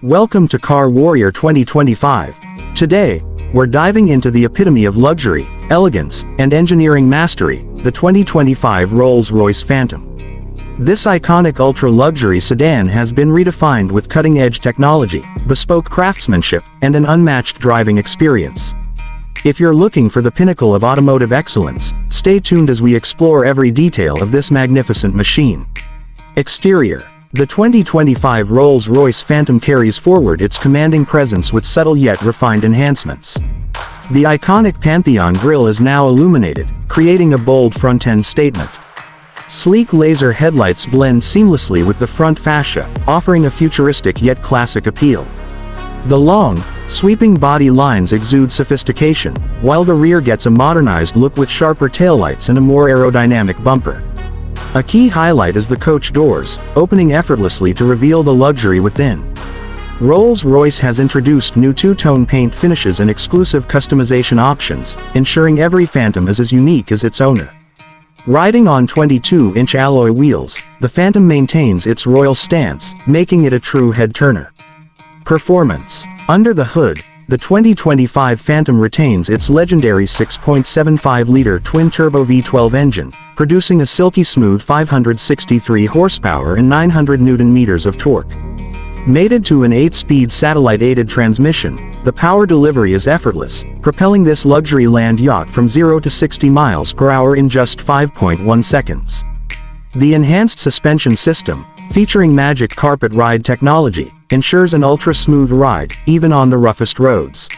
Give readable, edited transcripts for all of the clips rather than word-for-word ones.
Welcome to Car Warrior 2025. Today, we're diving into the epitome of luxury, elegance, and engineering mastery, the 2025 Rolls-Royce Phantom. This iconic ultra-luxury sedan has been redefined with cutting-edge technology, bespoke craftsmanship, and an unmatched driving experience. If you're looking for the pinnacle of automotive excellence, stay tuned as we explore every detail of this magnificent machine. Exterior. The 2025 Rolls-Royce Phantom carries forward its commanding presence with subtle yet refined enhancements. The iconic Pantheon grille is now illuminated, creating a bold front-end statement. Sleek laser headlights blend seamlessly with the front fascia, offering a futuristic yet classic appeal. The long, sweeping body lines exude sophistication, while the rear gets a modernized look with sharper taillights and a more aerodynamic bumper. A key highlight is the coach doors, opening effortlessly to reveal the luxury within. Rolls-Royce has introduced new two-tone paint finishes and exclusive customization options, ensuring every Phantom is as unique as its owner. Riding on 22-inch alloy wheels, the Phantom maintains its royal stance, making it a true head-turner. Performance. Under the hood, the 2025 Phantom retains its legendary 6.75-liter twin-turbo V12 engine, producing a silky smooth 563 horsepower and 900 Nm of torque. Mated to an 8-speed satellite-aided transmission, the power delivery is effortless, propelling this luxury land yacht from 0 to 60 miles per hour in just 5.1 seconds. The enhanced suspension system, featuring Magic Carpet Ride technology, ensures an ultra-smooth ride, even on the roughest roads.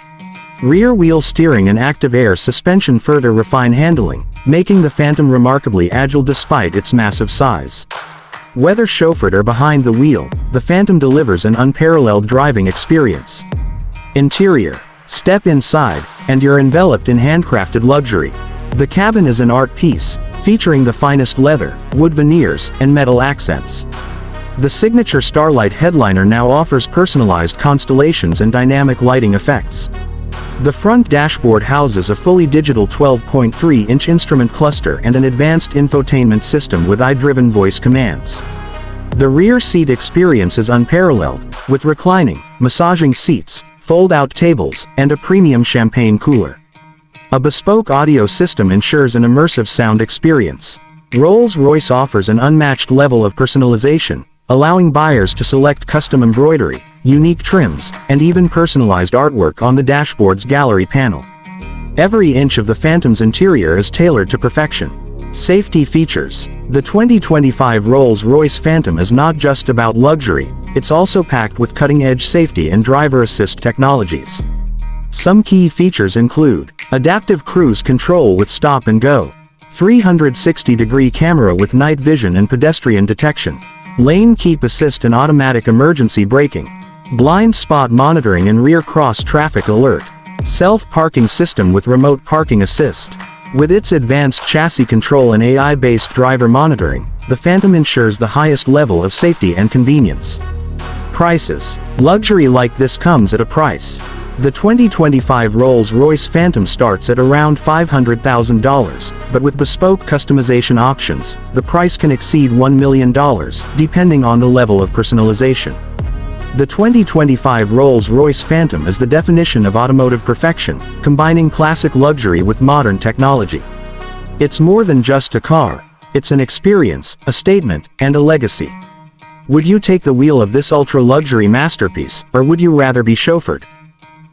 Rear-wheel steering and active air suspension further refine handling, making the Phantom remarkably agile despite its massive size. Whether chauffeured or behind the wheel, the Phantom delivers an unparalleled driving experience. Interior. Step inside, and you're enveloped in handcrafted luxury. The cabin is an art piece, featuring the finest leather, wood veneers, and metal accents. The signature Starlight Headliner now offers personalized constellations and dynamic lighting effects. The front dashboard houses a fully digital 12.3-inch instrument cluster and an advanced infotainment system with AI-driven voice commands. The rear seat experience is unparalleled, with reclining, massaging seats, fold-out tables, and a premium champagne cooler. A bespoke audio system ensures an immersive sound experience. Rolls-Royce offers an unmatched level of personalization, allowing buyers to select custom embroidery, unique trims, and even personalized artwork on the dashboard's gallery panel. Every inch of the Phantom's interior is tailored to perfection. Safety features. The 2025 Rolls-Royce Phantom is not just about luxury, it's also packed with cutting-edge safety and driver assist technologies. Some key features include adaptive cruise control with stop and go, 360-degree camera with night vision and pedestrian detection, lane keep assist and automatic emergency braking, blind spot monitoring and rear cross traffic alert, self-parking system with remote parking assist. With its advanced chassis control and AI-based driver monitoring, the Phantom ensures the highest level of safety and convenience. Prices. Luxury like this comes at a price. The 2025 Rolls-Royce Phantom starts at around $500,000, but with bespoke customization options, the price can exceed $1 million, depending on the level of personalization. The 2025 Rolls-Royce Phantom is the definition of automotive perfection, combining classic luxury with modern technology. It's more than just a car, it's an experience, a statement, and a legacy. Would you take the wheel of this ultra-luxury masterpiece, or would you rather be chauffeured?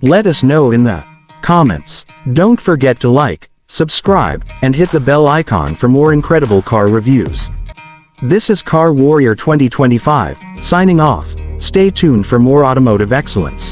Let us know in the comments. Don't forget to like, subscribe, and hit the bell icon for more incredible car reviews. This is Car Warrior 2025, signing off. Stay tuned for more automotive excellence.